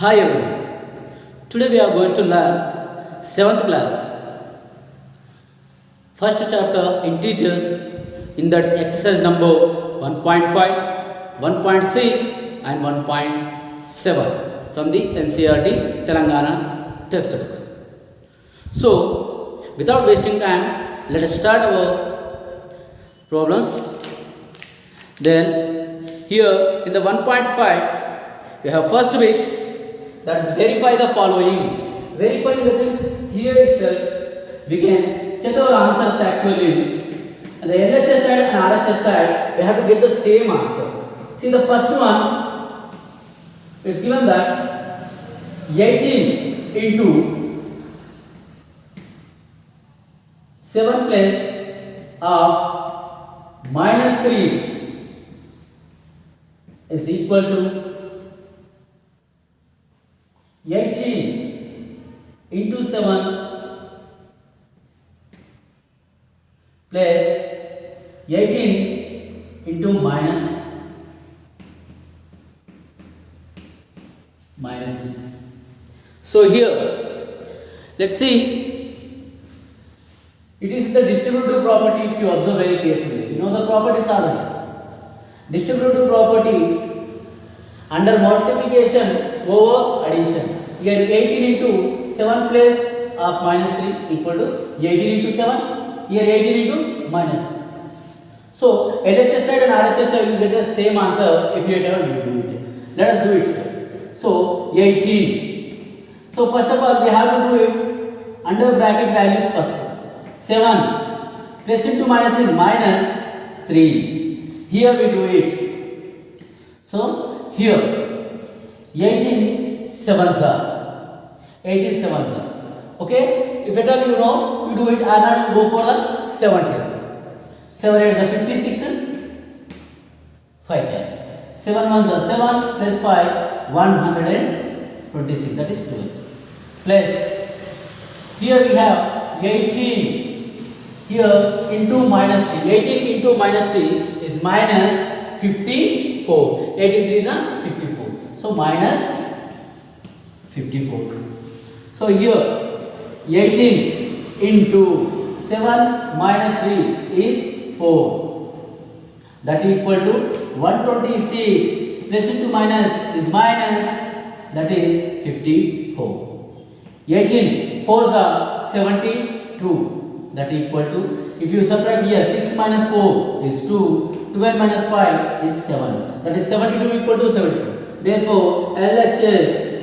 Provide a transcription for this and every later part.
Hi everyone. Today we are going to learn 7th class first chapter integers in that exercise number 1.5, 1.6 and 1.7 from the NCERT Telangana textbook. So without wasting time, let us start our problems. Then here in the 1.5 we have first bit, that is verify the following. Verify in the sense here itself we can check our answers actually. And the LHS side and RHS side we have to get the same answer. See the first one is given that 18 into 7 place of minus 3 is equal to 18 into 7 plus 18 into minus 3. So here, let's see. It is the distributive property if you observe very carefully. You know the properties already. Distributive property under multiplication over addition. Here 18 into 7 place of minus 3 equal to 18 into 7. Here 18 into minus 3. So LHS side and RHS side will get the same answer if you do it. Let us do it. So 18. So first of all we have to do it under bracket values first. 7 plus into minus is minus 3. Here we do it. So here 18 sevens are 18 sevens are. Okay, if at all you know, you do it. Or not, you go for the 70. 7 8s are 56. 5 7 ones are 7 plus 5 126. That is 12. Plus here we have 18 here into minus 3. 18 into minus 3 is minus 54. 18 3 is 54. So minus 54. So here 18 into 7 minus 3 is 4. That is equal to 126 plus into minus is minus, that is 54. 18 4s are 72. That is equal to, if you subtract here 6 minus 4 is 2, 12 minus 5 is 7. That is 72 equal to 72. Therefore, LHS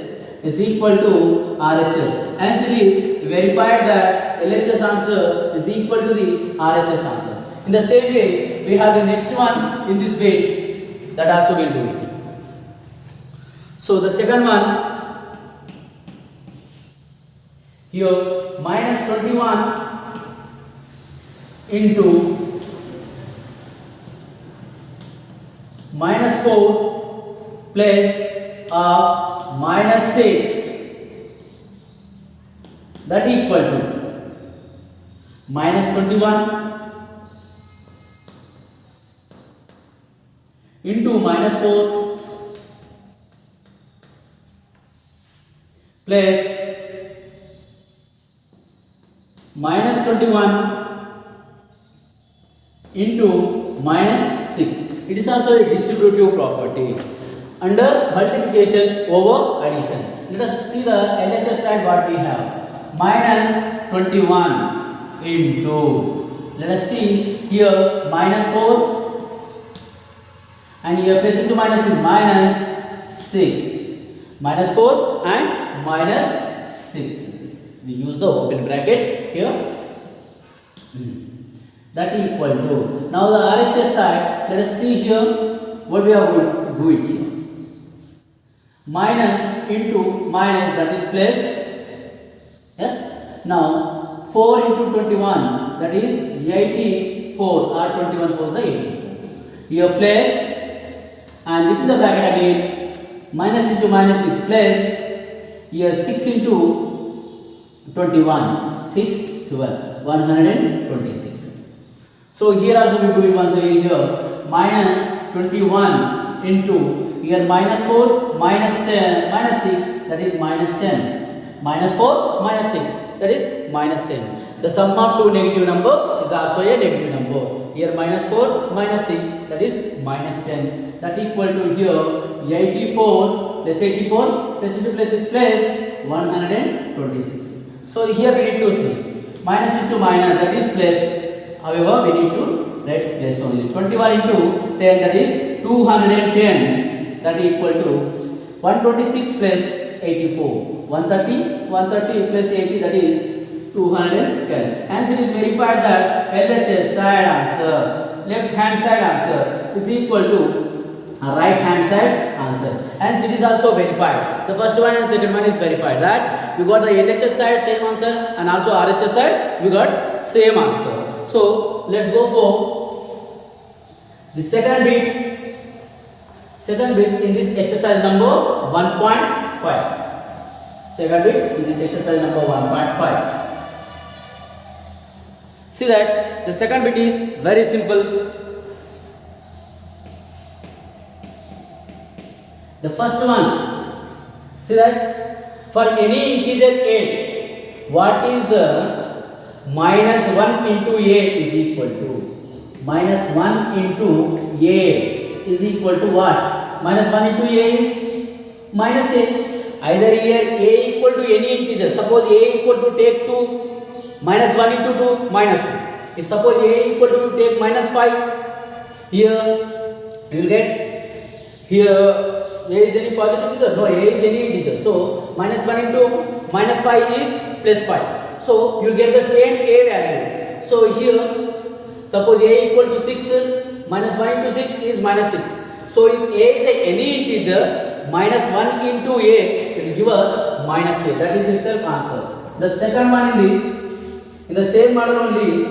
is equal to RHS. Hence it is verified that LHS answer is equal to the RHS answer. In the same way, we have the next one in this bit, that also will do it. So the second one, here minus 21 into minus 4 plus minus 6, that equal to minus 21 into minus 4 plus minus 21 into minus 6. It is also a distributive property under multiplication over addition. Let us see the LHS side what we have. Minus 21 into, let us see here minus 4 and here plus into minus is minus 6. Minus 4 and minus 6. We use the open bracket here. That equal to, now the RHS side, let us see here what we are going to do it here. Minus into minus, that is plus. Yes. Now 4 into 21, that is 84, or 21 4 is 84. Here plus, and within the bracket again minus into minus is plus. Here 6 into 21, 6 12, 126. So here also we do it once again here. Minus 21 into here minus 4 minus 10 minus 6, that is minus 10. Minus 4, minus 6, that is minus 10. The sum of two negative number is also a negative number. Here minus 4, minus 6, that is minus 10. That equal to here 84 plus 84 plus 2 plus 6 plus 126. So here we need to see minus into minus, that is plus. However, we need to write plus only. 21 into 10, that is 210. That equal to 126 plus 84. 130 plus 80, that is 210. Hence it is verified that LHS side answer, left hand side answer is equal to right hand side answer. Hence it is also verified. The first one and second one is verified that we got the LHS side same answer and also RHS side we got same answer. So let's go for the second bit. Second bit in this exercise number 1.5. Second bit in this exercise number 1.5. See that the second bit is very simple. The first one, see that for any integer a, what is the minus 1 into a is equal to? Minus 1 into a is equal to what? Minus 1 into a is minus a. Either here a equal to any integer. Suppose a equal to take 2, minus 1 into 2, minus 2. If suppose a equal to take minus 5, here you will get here a is any positive integer? No, a is any integer. So minus 1 into minus 5 is plus 5. So you will get the same a value. So here suppose a equal to 6, minus 1 into 6 is minus 6. So if a is any integer, minus 1 into a will give us minus a. That is itself answer. The second one in the same model only,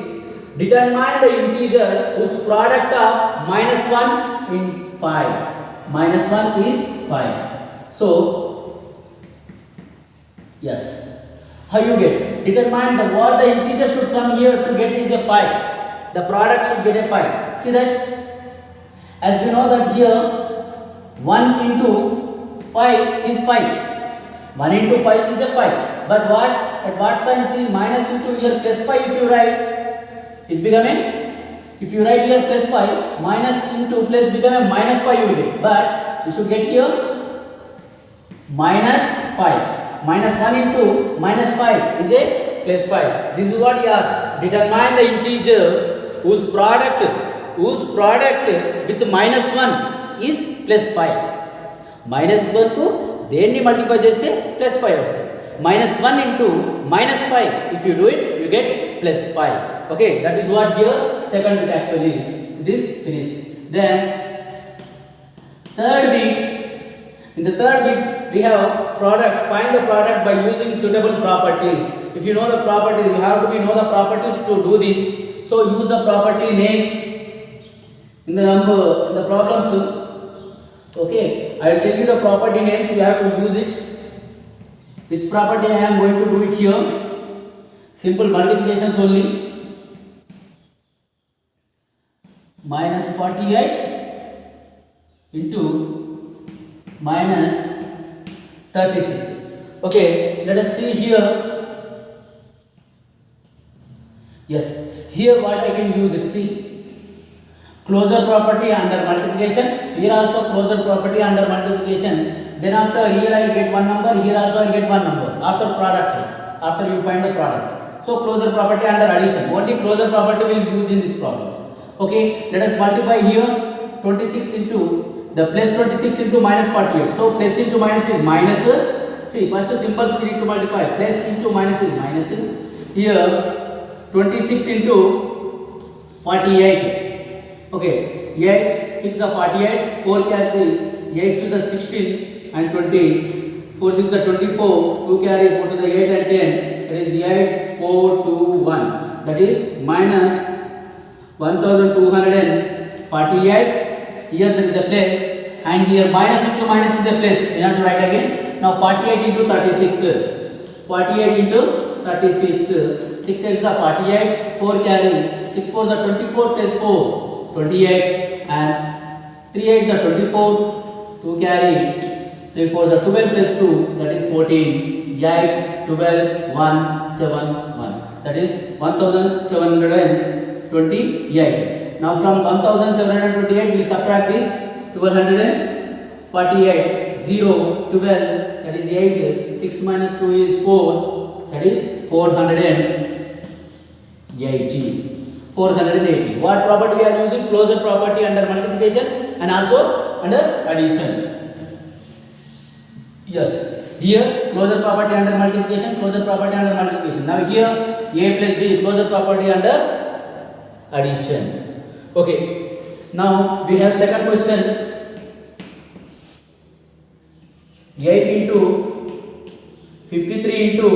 determine the integer whose product of minus 1 in 5. Minus 1 is 5. So yes. How you get? Determine the what the integer should come here to get is a 5. The product should get a 5. See that? As we know that here 1 into 5 is 5. 1 into 5 is a 5. But what? At what sign? See minus into here plus 5 if you write. It become a, if you write here plus 5, minus into plus become a minus 5 you will get. But you should get here minus 5. Minus 1 into minus 5 is a plus 5. This is what he asked. Determine the integer whose product with minus 1 is plus 5. Minus 1 को देनी multiply जैसे plus 5 वैसे. Minus 1 into minus 5. If you do it, you get plus 5. Okay, that is what here second bit actually it is finished. Then third bit. In the third bit, we have product. Find the product by using suitable properties. If you know the properties, you have to know the properties to do this. So use the property names in the number, in the problems. Okay, I will tell you the property names. You have to use it. Which property I am going to do it here? Simple multiplications only. Minus 48 into minus 36. Okay, let us see here. Yes, here what I can use is see. Closure property under multiplication. Here also closure property under multiplication. Then after here I will get one number. Here also I will get one number. After product. After you find the product. So closure property under addition. Only closure property will be used in this problem. Okay. Let us multiply here. 26 into the plus 26 into minus 48. So plus into minus is minus. See first simple we need to multiply. Plus into minus is minus. Here 26 into 48. Okay, 8, 6 are 48, 4 carry 8 to the 16 and 20, 4 6 are 24, 2 carry 4 to the 8 and 10, that is 8, 4, 2, 1, that is minus 1248, here there is a place and here minus into minus is a place, we have to write again. Now 48 into 36, 48 into 36, 6 eggs are 48, 4 carry, 6 4s are 24 plus 4. 28 and 3 8s are 24, 2 carry, 3 4s are 12 plus 2, that is 14. 14, 8, 12, 1, 7, 1. That is 1728. Now from 1728 we subtract this 1248. 0, 12, that is 8. 6 minus 2 is 4. That is 480. 480. What property we are using? Closure property under multiplication and also under addition. Yes. Here closure property under multiplication, closure property under multiplication. Now here a plus b, closure property under addition. Okay. Now we have second question. 8 into 53 into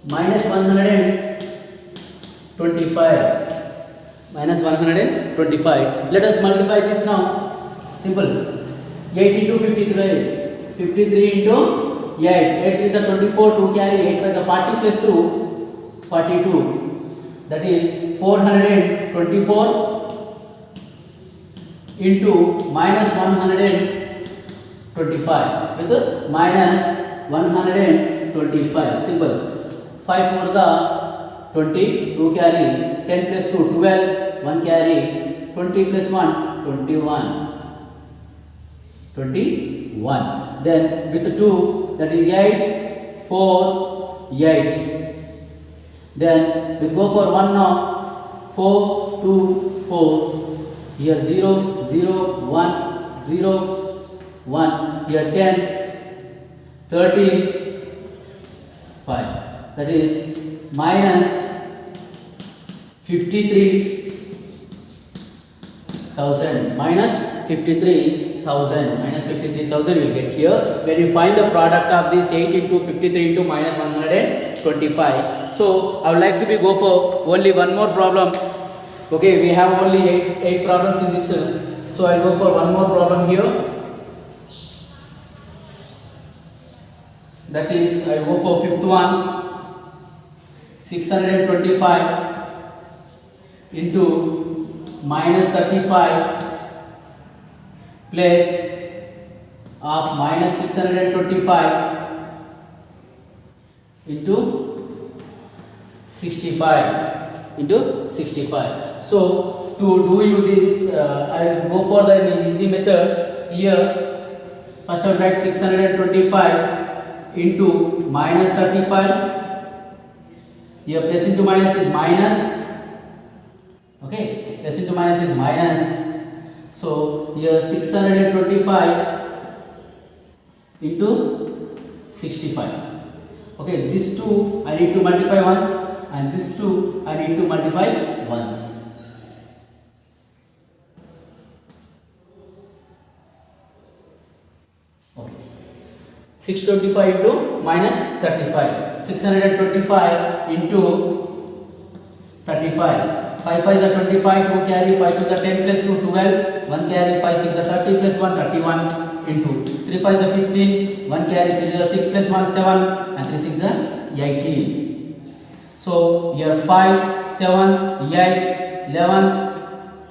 minus 125. Minus 125. Let us multiply this now. Simple. 8 into 53. 53 into 8. 8 is the 24. 2 carry. 8 is the 40 plus 2. 42. That is 424 into minus 125 with minus 125. Simple. 5 fours are 20. 2 carry. 10 plus 2 12. 1 carry. 20 plus 1 21. 21. Then with 2, that is 8, 4, 8. Then we go for 1 now. 4, 2, 4. Here 0, 0, 1, 0, 1. Here 10, 13, 5. That is minus 53,000. Minus 53,000. Minus 53,000 you will get here. When you find the product of this 8 into 53 into minus 125. So I would like to go for only one more problem. Okay, we have only 8 problems in this. So I will go for one more problem here. That is, I will go for fifth one. 625 into minus 35 plus of minus 625 into 65. So to do you this, I will go for the easy method. Here first I will write 625 into minus 35. Here plus into minus is minus. Okay, plus into minus is minus. So here 625 into 65. Okay, these two I need to multiply once, and these two I need to multiply once. Okay, 625 into minus 35. 625 into 35. 5 5 is 25, 2 carry, 5 2 is 10 plus 2 12, 1 carry, 5 6 is 30 plus 1 31 into 3 5 is 15, 1 carry, 3 is 6 plus 1 7, and 3 6 is 18. So here 5 7 8 11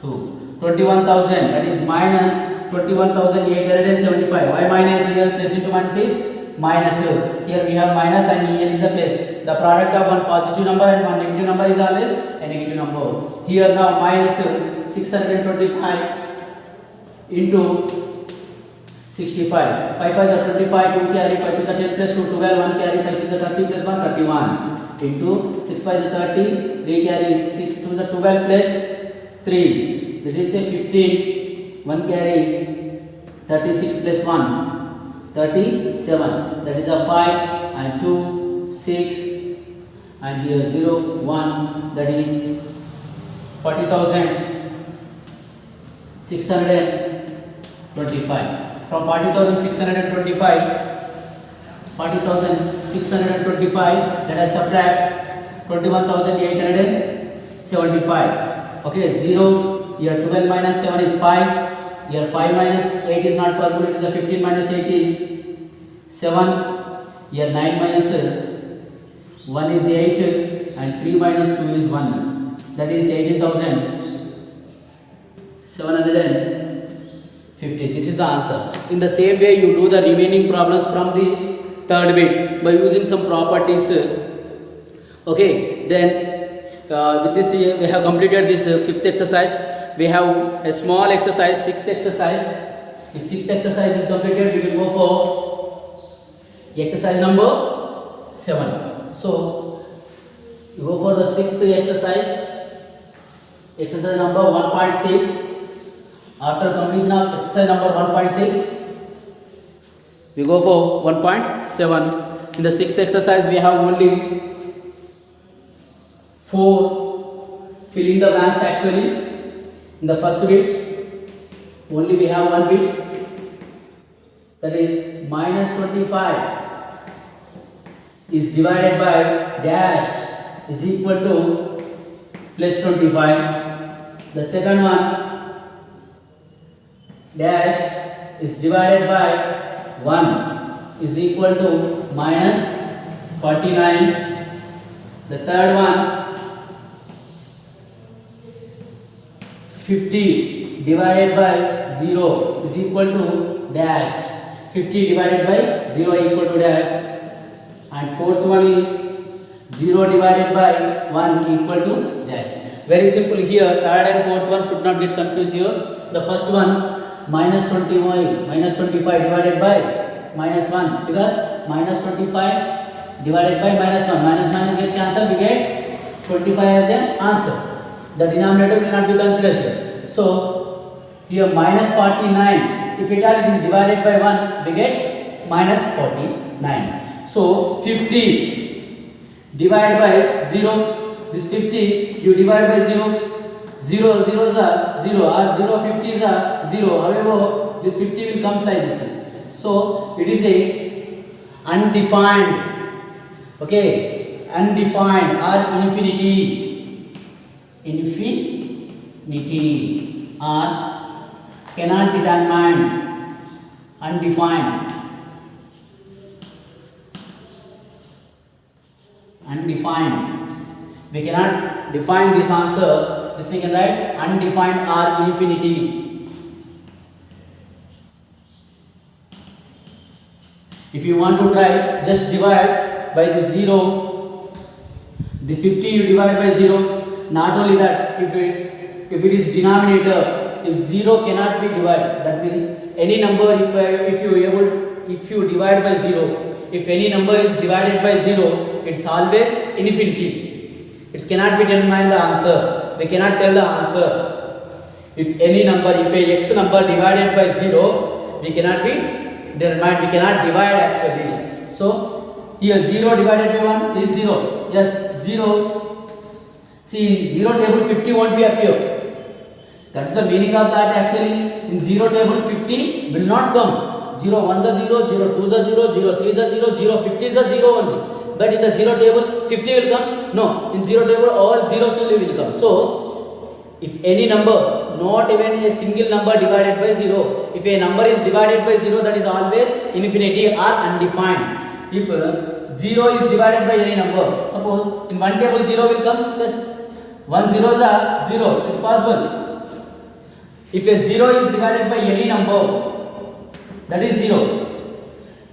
2 21,000, that is minus 21,875. Why minus here? Plus into minus is minus. Here we have minus and here is the plus. The product of one positive number and one negative number is always a negative number. Here now minus 625 into 65. 5 5 is 25, 2 carry, 5 2 is 10 plus 2 12, 1 carry, 5 6 is 30 plus 1 31 into 6 5 is 30, 3 carry, 6 2 is 12 plus 3. That is a 15, 1 carry, 36 plus 1 37. That is a 5 and 2 6. And here 0 1, that is 40,625. From 40,625, let us subtract 21,875. Okay, 0. Here 12 minus 7 is 5. Here 5 minus 8 is not possible. It is the 15 minus 8 is 7. Here 9 minus 1 is 8, and 3 minus 2 is 1. That is 18,750. This is the answer. In the same way, you do the remaining problems from this. third bit by using some properties. Okay, then with this we have completed this fifth exercise. We have a small exercise, sixth exercise. If sixth exercise is completed, we will go for exercise number 7. So you go for the sixth exercise number 1.6. After completion of exercise number 1.6, we go for 1.7. In the sixth exercise, we have only 4 filling the blanks actually. In the first bit, only we have one bit, that is minus 25 is divided by dash is equal to plus 25. The second one, dash is divided by 1 is equal to minus 49. The third one, 50 divided by 0 is equal to dash. 50 divided by 0 equal to dash. And fourth one is 0 divided by 1 equal to dash. Very simple here. Third and fourth one should not get confused here. The first one, minus 25 divided by minus 1, because minus 25 divided by minus 1, minus get cancelled, we get 25 as an answer. The denominator will not be considered here. So here minus 49, if at all it is divided by 1, we get minus 49. So 50 divided by 0, this 50 you divide by 0, 0 zeros are 0 or 0 50s are 0. However, this 50 will comes like this. So it is a undefined, okay, undefined or infinity or cannot determine, undefined. We cannot define this answer. This we can write undefined or infinity. If you want to try, just divide by the 0. The 50 you divide by 0. Not only that, if it is denominator, if 0 cannot be divided, that means any number if you divide by 0, if any number is divided by 0, it's always infinity. It cannot be determined the answer. We cannot tell the answer. If any number, if a x number divided by 0, we cannot be determined. We cannot divide actually. So here 0 divided by 1 is 0. Yes, 0. See, in 0 table 50 won't be appear. That's the meaning of that actually. In 0 table 50 will not come. 0 1 is 0, 0 2 is 0, 0 3 is 0, 0 50 is 0 only. But in the 0 table 50 will come. No, in 0 table all zeros only will come. So if any number, not even a single number divided by 0, if a number is divided by 0, that is always infinity or undefined. If 0 is divided by any number, suppose in one table 0 will come, plus 1 zeros are 0, it's possible. If a 0 is divided by any number, that is 0.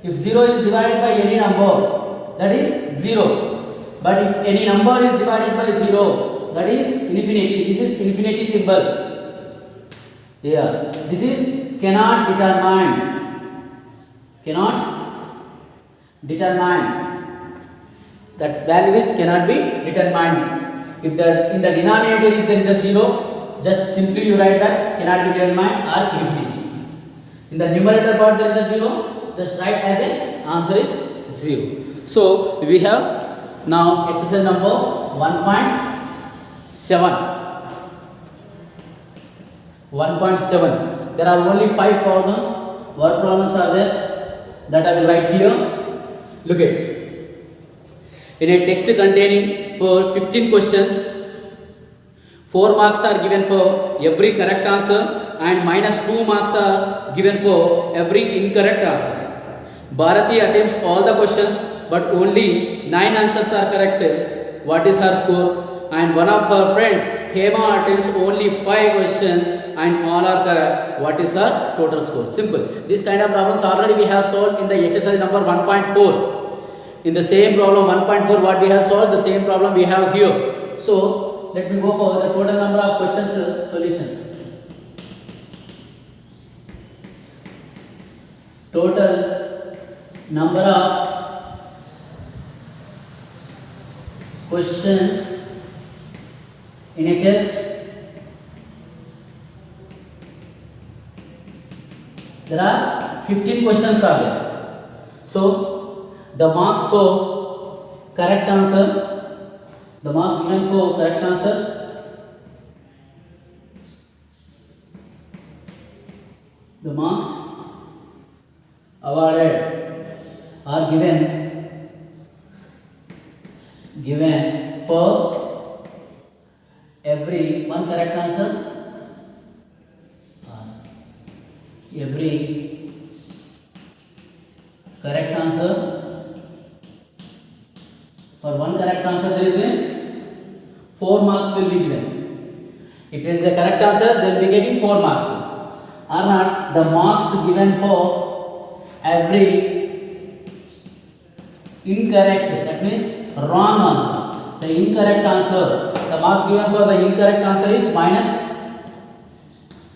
If 0 is divided by any number, that is 0. But if any number is divided by 0, that is infinity. This is infinity symbol. Here, this is cannot determine. Cannot determine. That values cannot be determined. If in the denominator if there is a 0, just simply you write that cannot be determined or infinity. In the numerator part there is a 0, just write as a answer is 0. So we have now exercise number 1.7. 1.7. There are only 5 problems. What problems are there? That I will write here. Look at. In a text containing for 15 questions, 4 marks are given for every correct answer and minus 2 marks are given for every incorrect answer. Bharati attempts all the questions but only 9 answers are correct. What is her score? and one of her friends, Hema, attempts only 5 questions and all are correct. What is her total score? Simple. This kind of problems already we have solved in the exercise number 1.4. In the same problem 1.4 what we have solved, the same problem we have here. So let me go for the total number of questions solutions. Total number of questions in a test. There are 15 questions are there. So the marks for correct answer, the marks given for correct answers, the marks awarded are given for every one correct answer, every correct answer. For one correct answer there is a 4 marks will be given. If it is a correct answer, they will be getting 4 marks. Or not, the marks given for every incorrect, that means wrong answer. The incorrect answer, the marks given for the incorrect answer is minus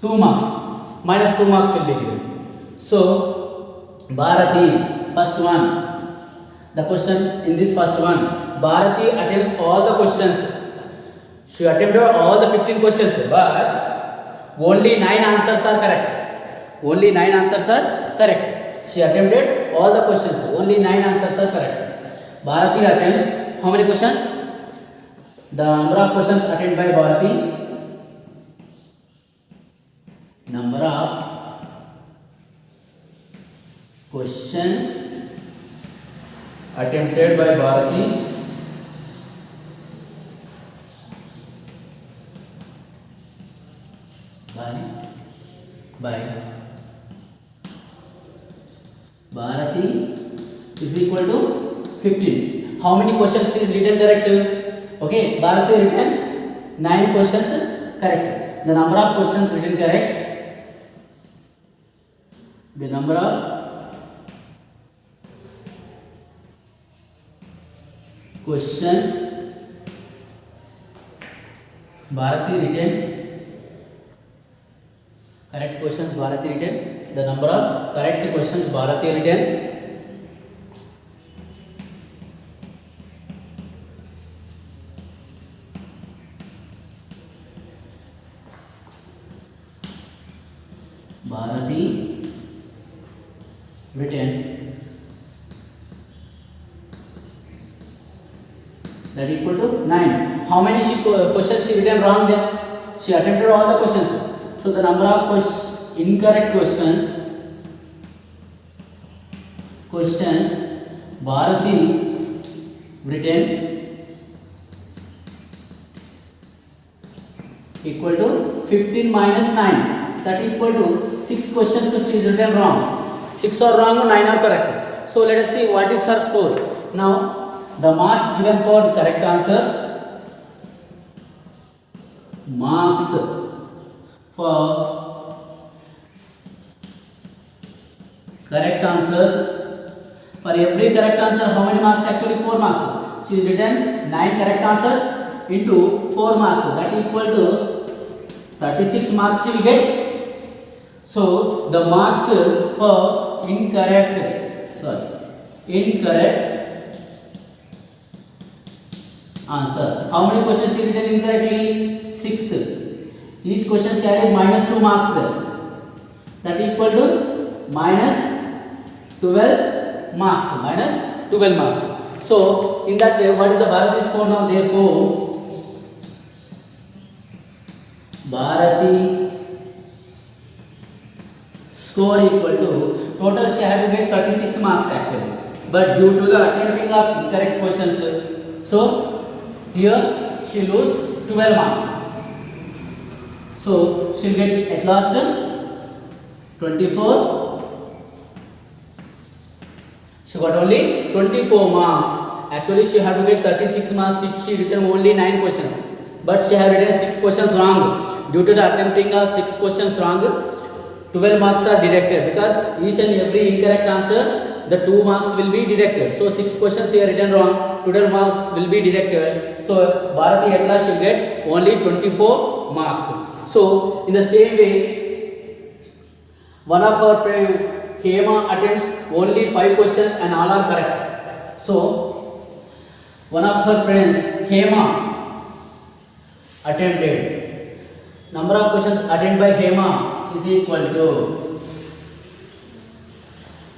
2 marks. Minus 2 marks will be given. So Bharati, first one. The question in this first one, Bharati attempts all the questions. She attempted all the 15 questions, but only 9 answers are correct. Only 9 answers are correct. She attempted all the questions. Only 9 answers are correct. Bharati attempts how many questions? The number of questions attempted by Bharati. Number of questions attempted by Bharati by Bharati is equal to 15. How many questions is written correct? Okay, Bharati written 9 questions correct. The number of questions written correct, the number of questions Bharati written, correct questions Bharati written, the number of correct questions Bharati written, Bharati written, that equal to 9. How many questions she written wrong then? She attempted all the questions. So the number of incorrect questions Bharati written equal to 15 minus 9. That equal to 6 questions she is written wrong. 6 are wrong, 9 are correct. So let us see what is her score. Now the marks given for correct answer, marks for correct answers, for every correct answer how many marks? Actually 4 marks. She is written 9 correct answers into 4 marks, that equal to 36 marks she will get. So the marks for incorrect answer, how many questions she written incorrectly? 6. Each question carries minus 2 marks there, that equal to minus 12 marks. So in that way, what is the Bharati score now? Therefore Bharati score equal to, total she had to get 36 marks actually, but due to the attempting of incorrect questions, so here she lose 12 marks. So she will get at last 24. She got only 24 marks Actually, she had to get 36 marks if she written only 9 questions. But she had written 6 questions wrong. Due to the attempting of 6 questions wrong, 12 marks are deducted, because each and every incorrect answer, the 2 marks will be deducted. So 6 questions here written wrong, 12 marks will be deducted. So Bharati at last will get only 24 marks. So in the same way, one of our friend Hema attempts only 5 questions and all are correct. So one of her friends Hema attempted, number of questions attended by Hema is equal to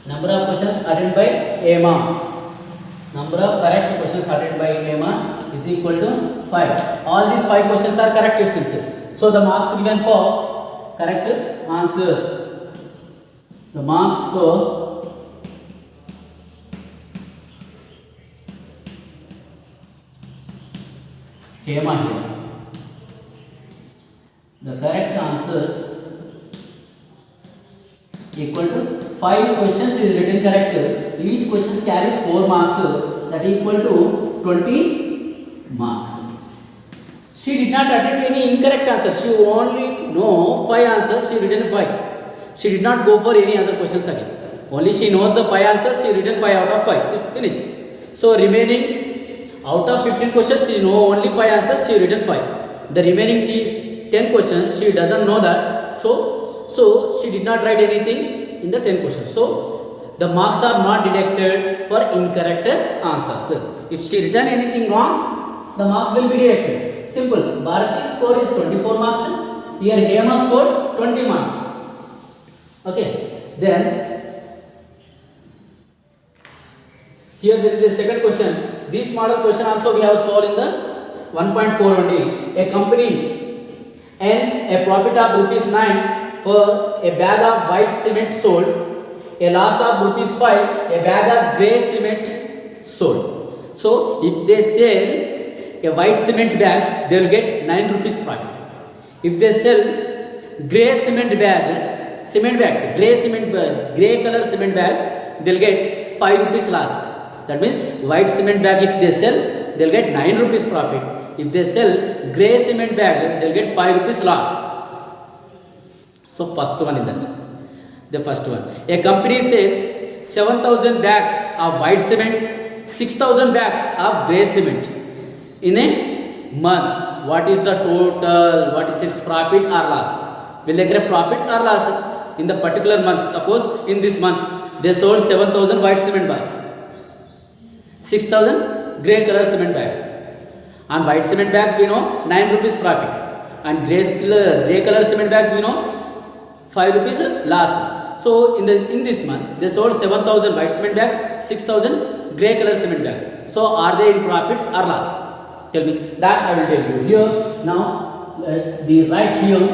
number of questions attended by Hema. Number of correct questions attended by Hema is equal to 5. All these 5 questions are correct questions. So the marks given for correct answers, the marks for Hema here, the correct answers equal to 5 questions is written correct. Each question carries 4 marks, that equal to 20 marks. She did not attempt any incorrect answers. She only know 5 answers. She written 5. She did not go for any other questions again. Only she knows the 5 answers. She written 5 out of 5. She finished. So remaining out of 15 questions, she know only 5 answers. She written 5. The remaining 10 questions she doesn't know that. So she did not write anything in the 10 questions. So the marks are not deducted for incorrect answers. If she written anything wrong, the marks will be deducted. Simple. Bharati's score is 24 marks. Here Hema scored 20 marks. Okay. Then here there is a second question. This model question also we have solved in the 1.4 only. A company and a profit of rupees 9 for a bag of white cement sold, a loss of rupees 5, a bag of grey cement sold. So if they sell a white cement bag, they will get 9 rupees profit. If they sell grey cement bag, grey color cement bag, they will get 5 rupees loss. That means white cement bag if they sell, they will get 9 rupees profit. If they sell grey cement bag, they will get 5 rupees loss. So first one is that. The first one. A company sells 7,000 bags of white cement, 6,000 bags of grey cement in a month. What is the total? What is its profit or loss? Will they get a profit or loss in the particular month? Suppose in this month they sold 7,000 white cement bags, 6,000 grey color cement bags. On white cement bags we know 9 rupees profit, and grey color cement bags we know 5 rupees loss. So in this month they sold 7,000 white cement bags, 6,000 grey color cement bags. So are they in profit or loss? Tell me. That I will tell you. Here now we write here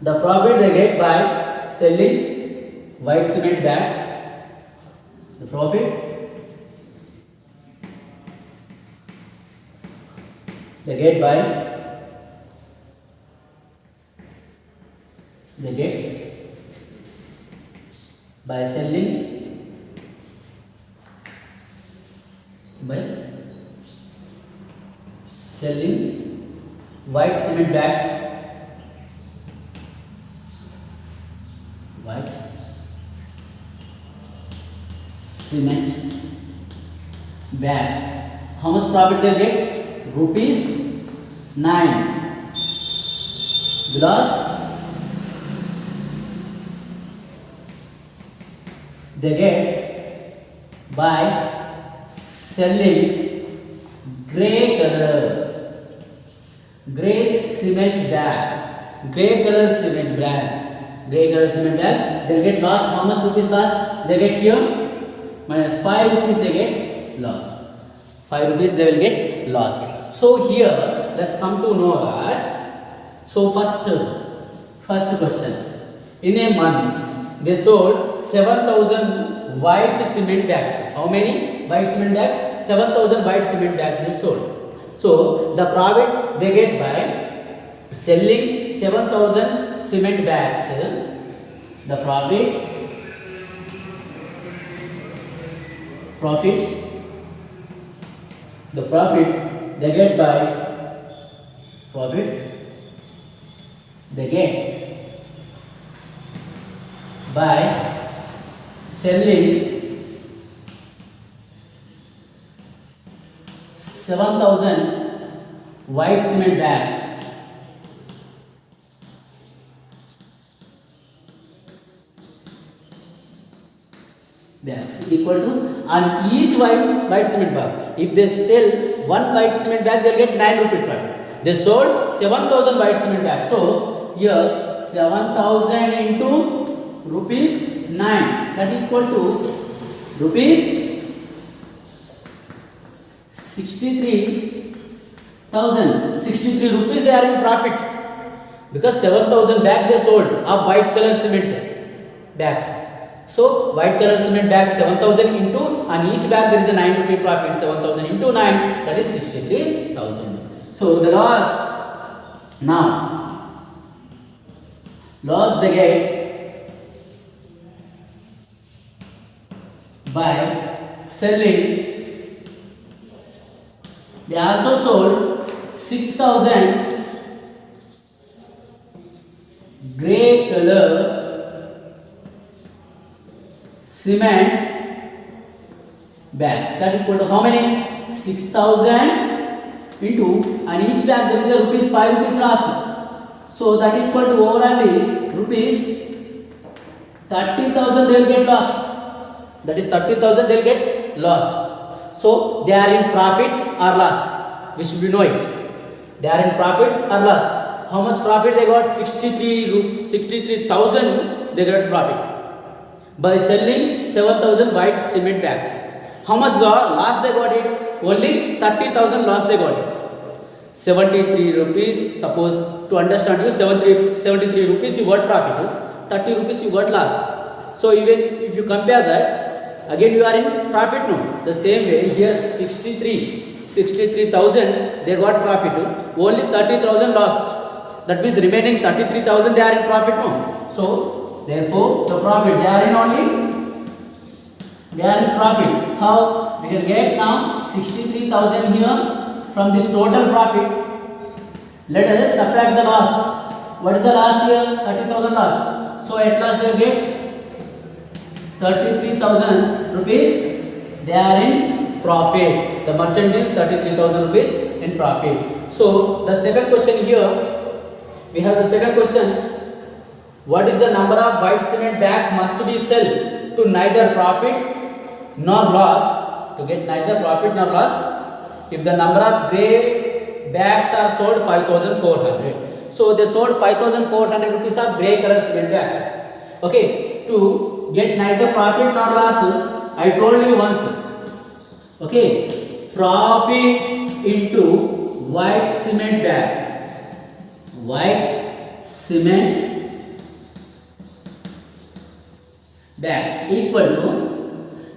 the profit they get by selling white cement bag. The profit they get by selling white cement bag. How much profit they get? Rupees 9 because they get by selling grey cement bag, grey color cement bag, they get loss. How much rupees loss? They get here minus 5 rupees they get loss. 5 rupees they will get loss. So here let's come to know that. So first question. In a month they sold 7,000 white cement bags. How many white cement bags? 7,000 white cement bags they sold. So the profit they get by selling 7,000 cement bags. The profit The profit they get by selling 7,000 white cement bags. Equal to on each white cement bag. If they sell one white cement bag, they will get 9 rupees profit. They sold 7,000 white cement bags. So here 7,000 into rupees 9, that equal to rupees 63,000. 63 rupees they are in profit because 7,000 bags they sold of white color cement bags. So white color cement bags 7,000 into, on each bag there is a 9 rupee profit. 7,000 into 9, that is 63,000. So the loss they get by selling, they also sold 6,000 grey color cement bags. That equal to how many? 6,000 into, and each bag there is a rupees 5 rupees loss. So that equal to overall rupees 30,000 they will get loss. That is 30,000 they will get loss. So they are in profit or loss. We should know it. They are in profit or loss. How much profit they got? 63,000 they got profit by selling 7,000 white cement bags. How much loss they got it? Only 30,000 loss they got it. 73 rupees, suppose to understand you, 73 rupees you got profit, 30 rupees you got loss. So even if you compare that, again you are in profit no. The same way here 63,000 they got profit, only 30,000 lost. That means remaining 33,000 they are in profit no. So therefore the profit they are in profit. How we can get now 63,000 here from this total profit. Let us subtract the loss. What is the loss here? 30,000 loss. So at last we will get 33,000 rupees. They are in profit. The merchant is 33,000 rupees in profit. So the second question here, we have the second question. What is the number of white cement bags must be sold to neither profit nor loss? To get neither profit nor loss, if the number of grey bags are sold 5,400. So they sold 5,400 rupees of grey color cement bags. Okay, to get neither profit nor loss, I told you once. Okay, profit into white cement bags. White cement bags equal to,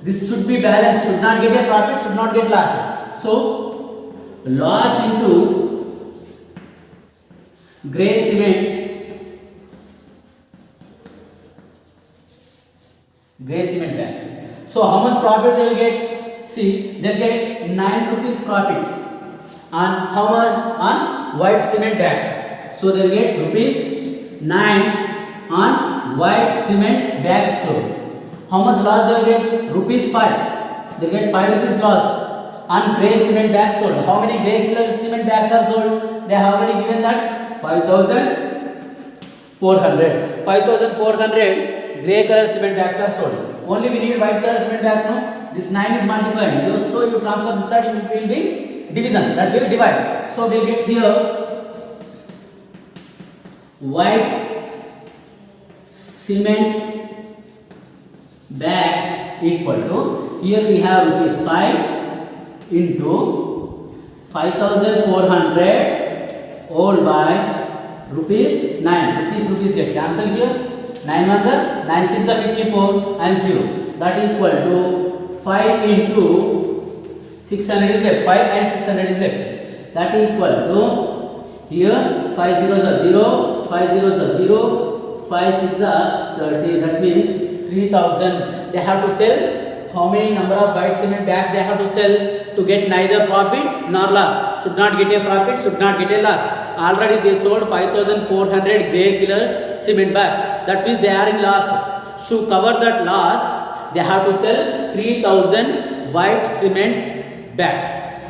this should be balanced, should not get a profit, should not get loss. So loss into grey cement bags. So how much profit they will get? See, they will get 9 rupees profit on how much? On white cement bags. So they will get rupees 9 on white cement bags sold. How much loss they will get? Rupees 5. They get 5 rupees loss on grey cement bags sold. How many grey color cement bags are sold? They have already given that 5,400. 5,400 grey color cement bags are sold. Only we need white color cement bags. No, this 9 is multiplying. So you transfer this side, it will be division. That will divide. So we will get here white cement bags equal to, here we have rupees 5 into 5,400 all by rupees 9. Rupees get cancelled here. 9 ones are 9 6 are 54 and 0. That equal to 5 into 600 is left. 5 and 600 is left. That equal to, here 5 zeros are 0, 5 zeros are 0, 5 6 are 30. That means 3,000. They have to sell how many number of white cement bags they have to sell to get neither profit nor loss. Should not get a profit, should not get a loss. Already they sold 5,400 grey color cement bags. That means they are in loss. To cover that loss, they have to sell 3,000 white cement bags.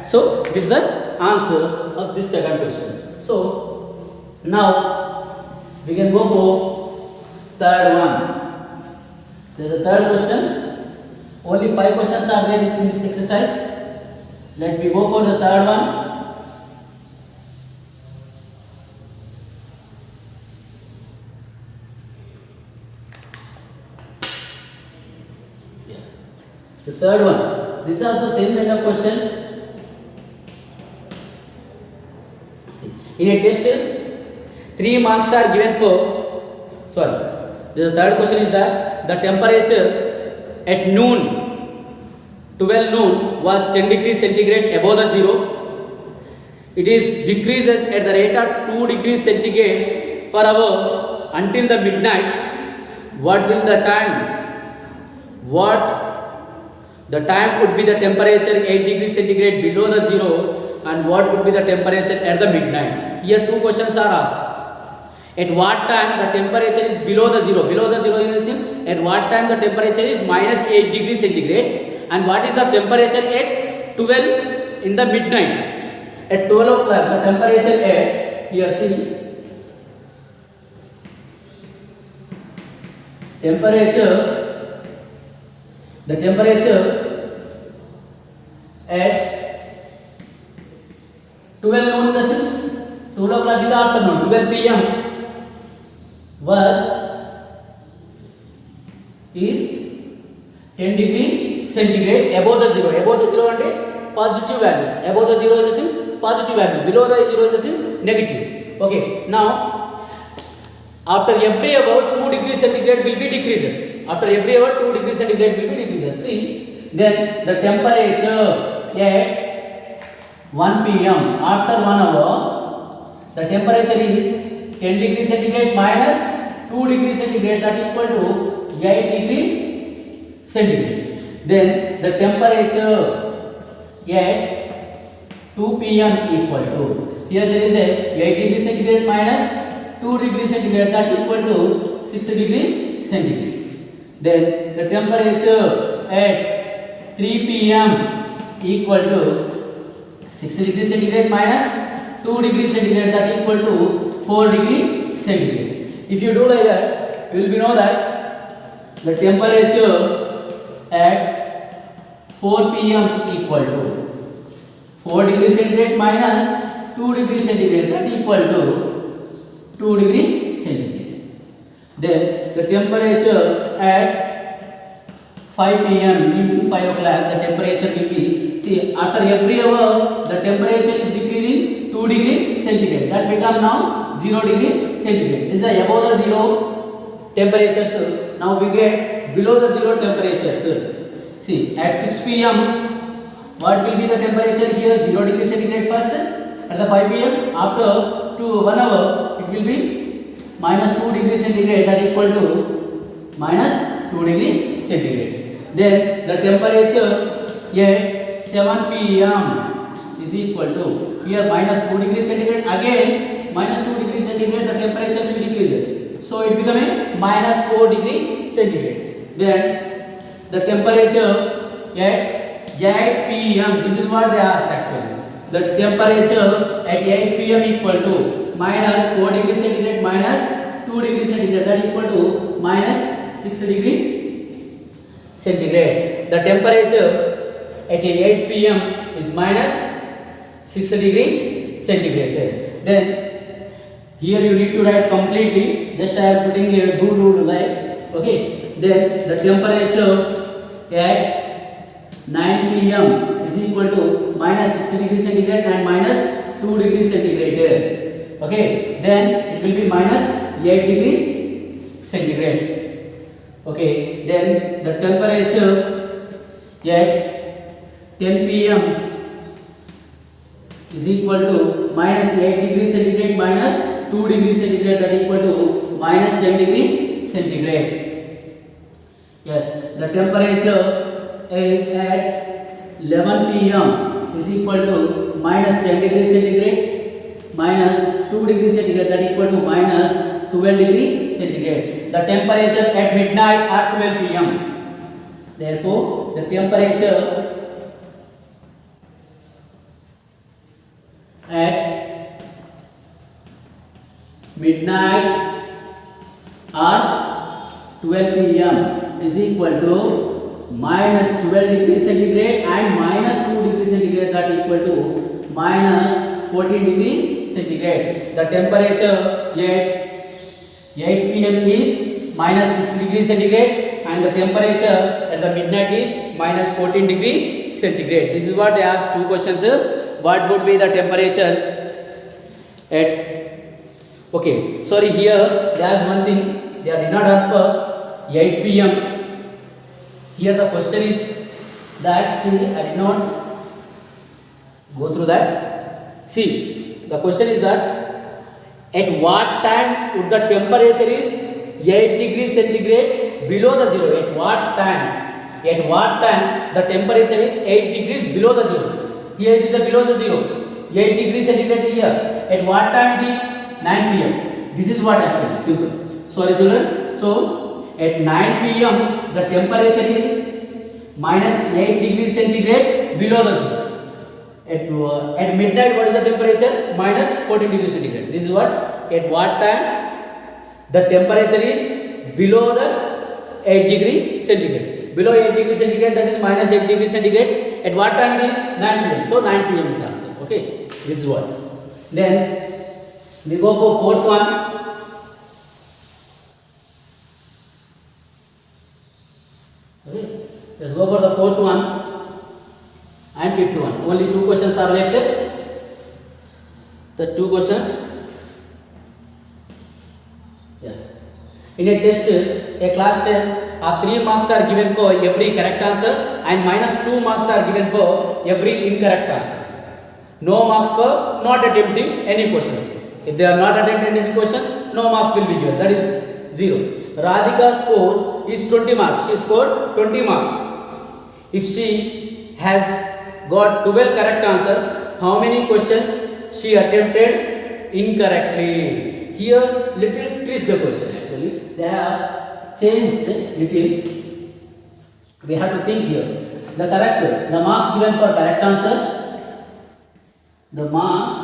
So this is the answer of this second question. So now we can go for third one. There is a third question. Only 5 questions are there in this exercise. Let me go for the third one. Yes. The third one. This is also same kind of questions. See, in a test, 3 marks are given for. Sorry. The third question is that the temperature at noon, 12 noon, was 10 degrees centigrade above the zero. It is decreases at the rate of 2 degrees centigrade per hour until the midnight. What will the time? The time would be the temperature 8 degrees centigrade below the zero, and what would be the temperature at the midnight? Here 2 questions are asked. At what time the temperature is below the zero? Below the zero in the sense, at what time the temperature is minus 8 degrees centigrade, and what is the temperature at 12 in the midnight? At 12 o'clock the temperature at, here see, the temperature at 12 noon in the sense 12 o'clock in the afternoon, 12 p.m. is 10 degree centigrade above the zero. Above the zero and positive values. Above the zero in the sense positive value. Below the zero in the sense negative. Okay. Now, after every hour 2 degrees centigrade will be decreases. After every hour 2 degrees centigrade will be decreases. See, then the temperature at 1 p.m. after 1 hour, the temperature is 10 degrees centigrade minus 2 degrees centigrade, that equal to 8 degree centigrade. Then the temperature at 2 p.m. equal to, here there is a 8 degree centigrade minus 2 degree centigrade, that equal to 6 degree centigrade. Then the temperature at 3 p.m. equal to 6 degree centigrade minus 2 degree centigrade, that equal to 4 degree centigrade. If you do like that, you will be know that the temperature at 4 p.m. equal to 4 degree centigrade minus 2 degree centigrade, that equal to 2 degree centigrade. Then the temperature at 5 p.m. evening 5 o'clock, the temperature will be, see, after every hour the temperature is decreasing 2 degree centigrade, that become now 0 degree centigrade. This is above the zero temperatures. Now we get below the zero temperatures. See, at 6 p.m. what will be the temperature here? 0 degree centigrade first. At the 5 p.m. after 1 hour it will be minus 2 degree centigrade, that equal to minus 2 degree centigrade. Then the temperature at 7 p.m. is equal to, here minus 2 degree centigrade, again minus 2 degree centigrade, the temperature will decreases. So it become a minus 4 degree centigrade. Then the temperature at 8 p.m. this is what they asked actually. The temperature at 8 p.m. equal to minus 4 degree centigrade minus 2 degree centigrade, that equal to minus 6 degree centigrade. The temperature at 8 p.m. is minus 6 degree centigrade. Then here you need to write completely. Just I am putting here do like, okay. Then the temperature at 9 p.m. is equal to minus 6 degree centigrade and minus 2 degree centigrade. Okay. Then it will be minus 8 degree centigrade. Okay. Then the temperature at 10 p.m. is equal to minus 8 degree centigrade minus 2 degree centigrade, that equal to minus 10 degree centigrade. Yes, the temperature is at 11 p.m. is equal to minus 10 degrees centigrade minus 2 degrees centigrade, that equal to minus 12 degrees centigrade. The temperature at midnight at 12 p.m. Therefore, the temperature at midnight or 12 p.m. is equal to minus 12 degrees centigrade and minus 2 degrees centigrade, that equal to minus 14 degrees centigrade. The temperature at 8 p.m. is minus 6 degrees centigrade and the temperature at the midnight is minus 14 degrees centigrade. This is what they asked two questions. What would be the temperature at, okay, sorry, here they asked one thing, they did not ask for 8 p.m. Here the question is that, see, I did not go through that. See, the question is that at what time would the temperature is 8 degrees centigrade below the zero? At what time? At what time the temperature is 8 degrees below the zero? Here it is below the zero. 8 degrees centigrade here. At what time it is? 9 p.m. This is what actually simple. Sorry children. So at 9 p.m. the temperature is minus 8 degrees centigrade below the zero. At midnight what is the temperature? Minus 14 degrees centigrade. This is what? At what time the temperature is below the 8 degrees centigrade. Below 8 degrees centigrade, that is minus 8 degrees centigrade. At what time it is? 9 p.m. So 9 p.m. is the answer. Okay. This is what. Then we go for fourth one. Okay. Let's go for the fourth one and fifth one. Only two questions are left. The two questions. Yes. In a test, a class test, 3 marks are given for every correct answer and minus 2 marks are given for every incorrect answer. No marks for not attempting any questions. If they are not attempting any questions, no marks will be given. That is 0. Radhika's score is 20 marks. She scored 20 marks. If she has got 12 correct answer, how many questions she attempted incorrectly? Here, little twist the question actually. They have changed little. We have to think here. The marks given for correct answer. The marks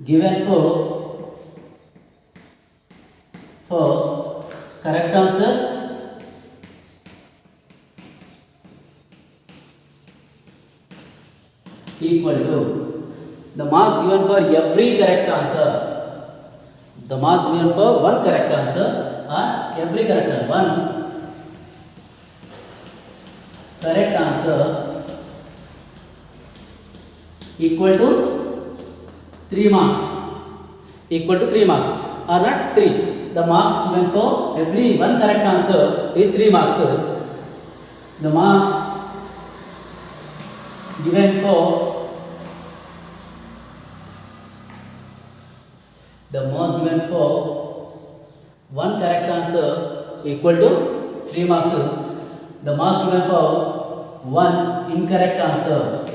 given for correct answers equal to the marks given for every correct answer. The marks given for one correct answer or every correct answer. One correct answer equal to 3 marks. Equal to 3 marks. Or not 3. The marks given for every one correct answer is 3 marks. The marks given for one correct answer equal to 3 marks. The mark given for one incorrect answer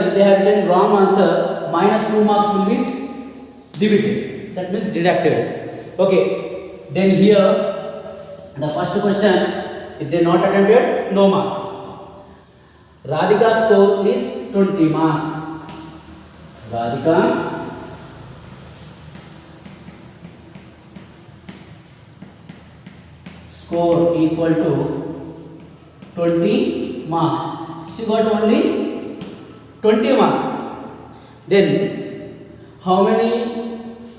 if they have written wrong answer, minus 2 marks will be debited. That means deducted. Okay. Then here, the first question, if they not attempted, no marks. Radhika's score is 20 marks. Radhika score equal to 20 marks. She got only 20 marks. Then how many?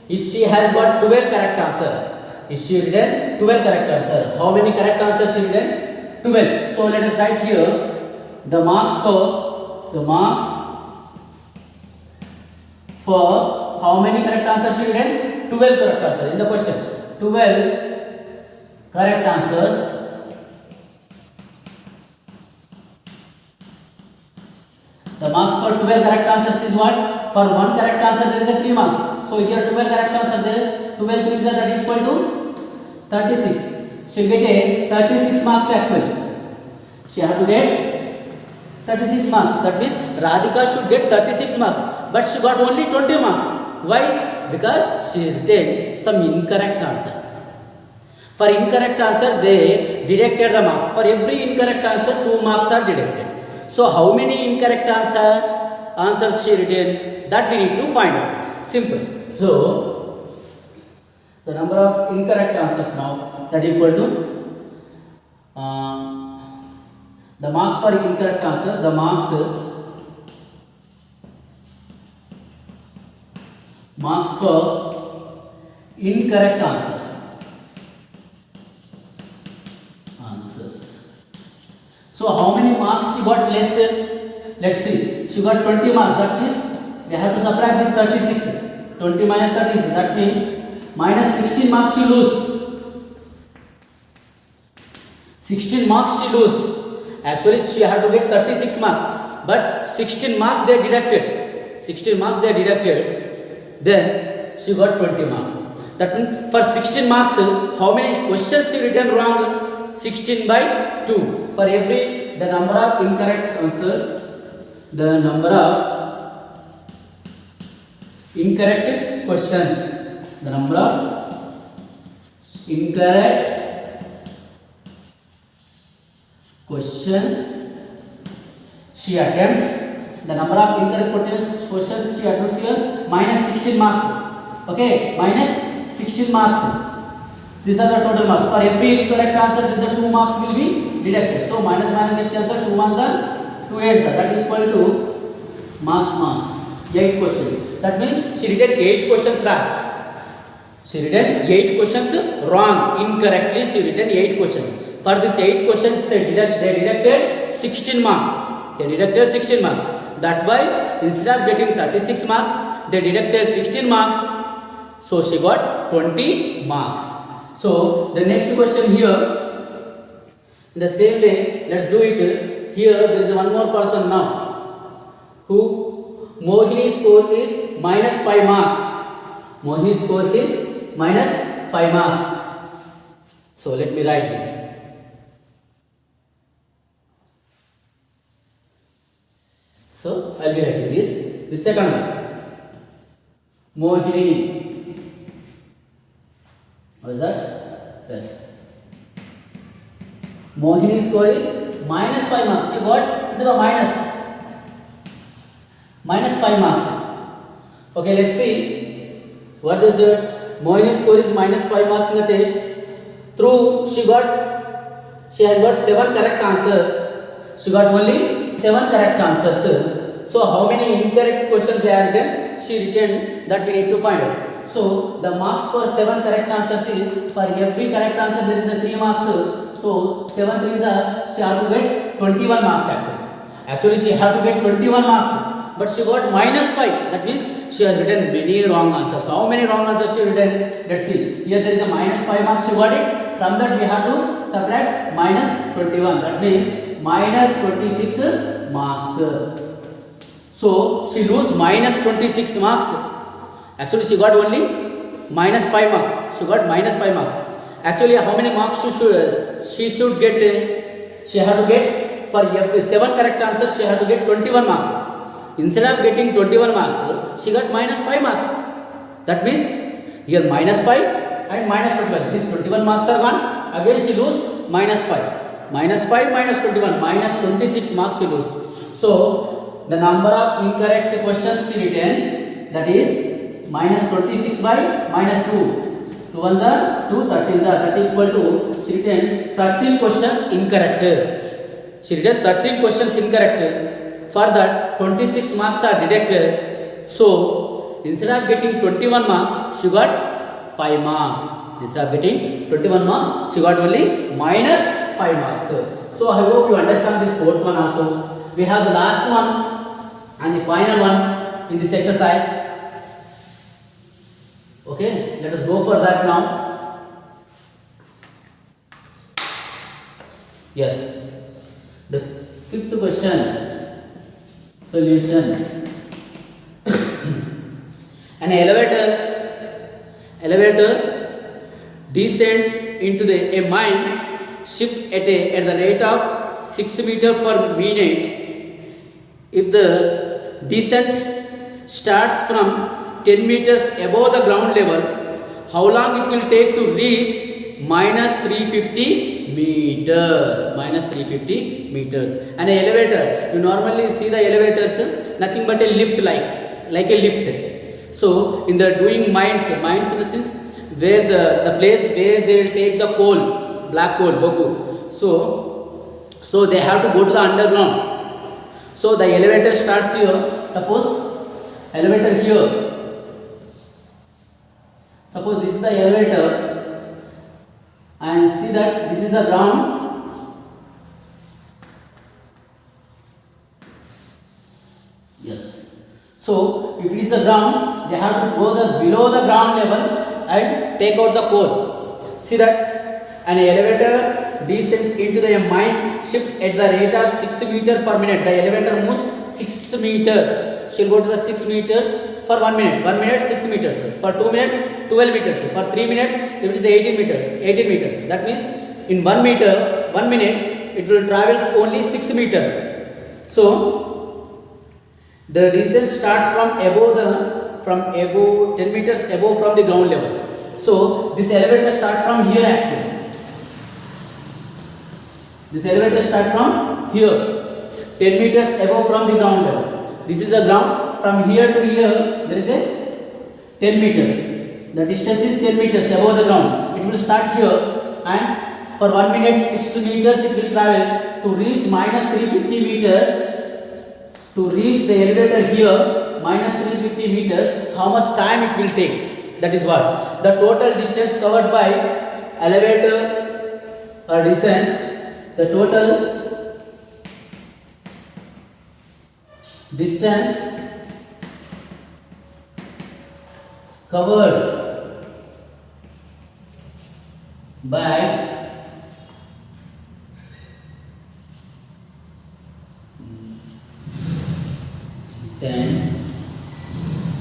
If she has got 12 correct answer, if she written 12 correct answer, how many correct answers she written? 12. So let us write here the marks for how many correct answers she written? 12 correct answers in the question. 12 correct answers. The marks for 12 correct answers is what? For one correct answer there is a 3 marks. So here 12 correct answer there. 12 3 is that equal to 36. She will get a 36 marks actually. She have to get 36 marks. That means Radhika should get 36 marks. But she got only 20 marks. Why? Because she retained some incorrect answers. For incorrect answer they deducted the marks. For every incorrect answer 2 marks are deducted. So how many incorrect answers she retained? That we need to find out. Simple. So the number of incorrect answers now, that equal to the marks for incorrect answer. The marks for incorrect answers. So how many marks she got less? Let's see. She got 20 marks. That is, they have to subtract this 36. 20 minus 36. That means minus 16 marks she lost. 16 marks she lost. Actually she had to get 36 marks. But 16 marks they deducted. 16 marks they deducted. Then she got 20 marks. That means for 16 marks, how many questions she written wrong? 16 by 2. For every, the number of incorrect answers, the number of incorrect questions, the number of incorrect questions she attempts, the number of incorrect questions she attempts here, minus 16 marks. Okay, minus 16 marks. These are the total marks. For every incorrect answer, these are 2 marks will be deducted. So minus get cancelled. 2 ones are 2 8s are. That equal to marks. 8 questions. That means she written 8 questions wrong. She written 8 questions wrong. Incorrectly she written 8 questions. For this 8 questions, they deducted 16 marks. They deducted 16 marks. That why instead of getting 36 marks, they deducted 16 marks. So she got 20 marks. So the next question here, in the same way, let's do it. Here there is one more person now, who Mohini's score is minus 5 marks. Mohini's score is minus 5 marks. So let me write this. So I will be writing this. The second one, Mohini. What is that? Yes. Mohini's score is minus 5 marks. She got into the minus 5 marks. Okay, let's see. What is it? Mohini's score is minus 5 marks in the test. She has got 7 correct answers. She got only 7 correct answers. So how many incorrect questions they are written? She written, that we need to find out. So the marks for 7 correct answers is, for every correct answer there is a 3 marks. So 7 3s are, she has to get 21 marks actually. Actually she has to get 21 marks, but she got minus 5. That means she has written many wrong answers. So how many wrong answers she written? Let's see. Here there is a minus 5 marks she got it. From that we have to subtract minus 21. That means minus 26 marks. So she lose minus 26 marks. Actually she got only minus 5 marks. She got minus 5 marks. Actually how many marks she should get? She have to get, for every 7 correct answers she have to get 21 marks. Instead of getting 21 marks, she got minus 5 marks. That means here minus 5 and minus 21. These 21 marks are gone. Again she lose minus 5. Minus 5 minus 21. Minus 26 marks she lose. So the number of incorrect questions she written, that is minus 26 by minus 2. 2 ones are 2, 13s are, that equal to, she written 13 questions incorrect. She written 13 questions incorrect. For that 26 marks are deducted. So instead of getting 21 marks, she got 5 marks. Instead of getting 21 marks, she got only minus 5 marks. So I hope you understand this fourth one also. We have the last one and the final one in this exercise. Okay, let us go for that now. Yes, the fifth question solution. An elevator descends into a mine shift at the rate of 6 meter per minute. If the descent starts from 10 meters above the ground level, how long it will take to reach minus 350 meters? Minus 350 meters. An elevator, you normally see the elevators, nothing but a lift, like a lift. So in the doing mines in the sense where the place where they will take the coal, black coal, bogu. So they have to go to the underground. So the elevator starts here. Suppose elevator here. Suppose this is the elevator, and see that this is the ground. Yes. So if it is the ground, they have to go below the ground level and take out the coal. See that an elevator descends into the mine shift at the rate of 6 meters per minute. The elevator moves 6 meters. She'll go to the 6 meters for 1 minute. 1 minute 6 meters. For 2 minutes 12 meters. For 3 minutes it is 18 meters. That means in 1 minute it will travel only 6 meters. So the distance starts from above 10 meters above from the ground level. So this elevator starts from here actually. This elevator starts from here, 10 meters above from the ground level. This is the ground. From here to here there is a 10 meters. The distance is 10 meters above the ground. It will start here, and for 1 minute 6 meters it will travel to reach minus 350 meters. To reach the elevator here, minus 350 meters, how much time it will take? That is what the total distance covered by elevator or descent. The total distance covered by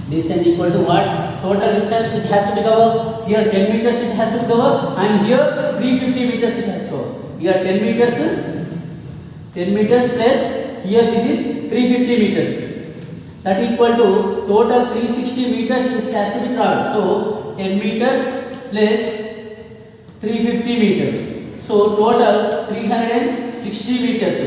descent equal to what? Total distance it has to be covered. Here 10 meters it has to be covered, and here 350 meters it has to cover. Here 10 meters plus here this is 350 meters. That equal to total 360 meters this has to be traveled. So 10 meters plus 350 meters. So total 360 meters.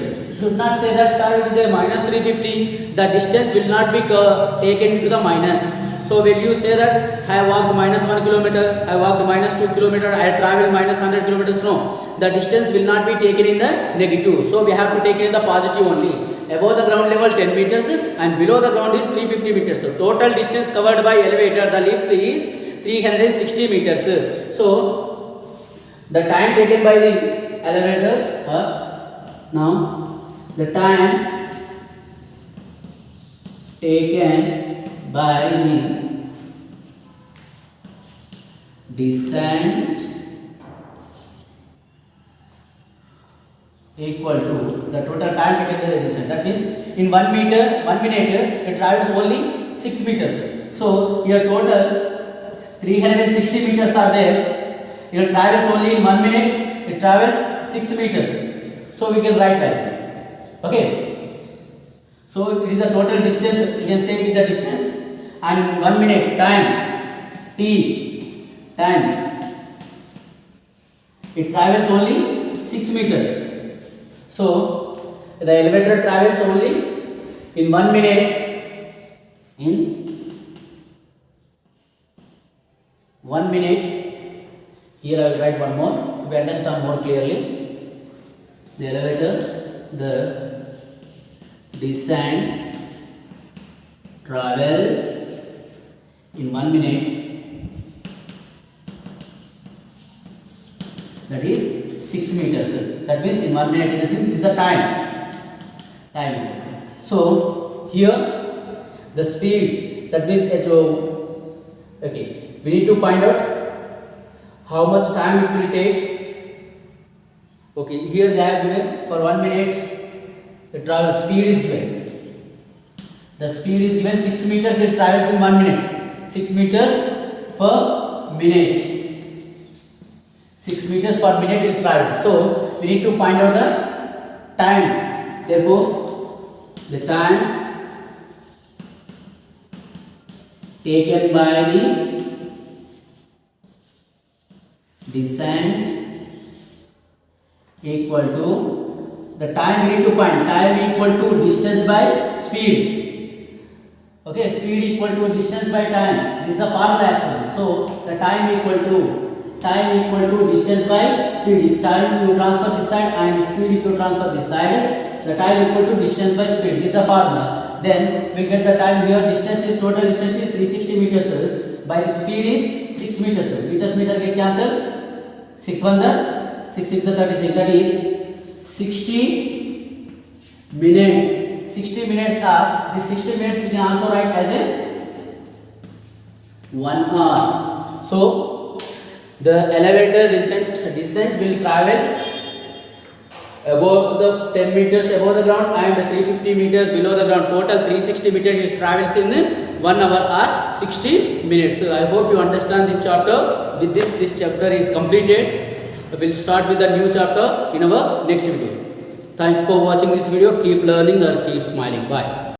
Should not say that sir it is a minus 350. The distance will not be taken into the minus. So when you say that I walked minus 1 kilometer, I walked minus 2 kilometer, I traveled minus 100 kilometers, no. The distance will not be taken in the negative. So we have to take it in the positive only. Above the ground level 10 meters and below the ground is 350 meters. So total distance covered by elevator, the lift is 360 meters. So the time taken by the elevator, now the time taken by the descent equal to the total time taken by the descent. That means in 1 minute it travels only 6 meters. So here total 360 meters are there. It travels only in 1 minute. It travels 6 meters. So we can write like this. Okay. So it is the total distance. You can say it is the distance, and 1 minute time time it travels only 6 meters. So the elevator travels only in 1 minute. In 1 minute, here I will write one more to understand more clearly. The elevator, the descent travels in 1 minute, that is 6 meters. That means in 1 minute, in the sense, this is the time. So here the speed, that means okay, we need to find out how much time it will take. Okay, here they have given for 1 minute the travel speed is given. The speed is given 6 meters, it travels in 1 minute. 6 meters per minute. 6 meters per minute is traveled. So we need to find out the time. Therefore, the time taken by the descent equal to the time we need to find. Time equal to distance by speed. Okay, speed equal to distance by time. This is the formula actually. So the time equal to distance by speed. If time you transfer this side and speed if you transfer this side, the time equal to distance by speed. This is the formula. Then we get the time here. Distance is total distance is 360 meters. By the speed is 6 meters. Meter get cancelled. 6 1 6 6 36. That is 60 minutes. 60 minutes are this 60 minutes we can also write as a 1 hour. So the elevator descent will travel above the 10 meters above the ground and 350 meters below the ground. Total 360 meters is travels in 1 hour or 60 minutes. So I hope you understand this chapter. With this chapter is completed. We will start with the new chapter in our next video. Thanks for watching this video. Keep learning or keep smiling. Bye.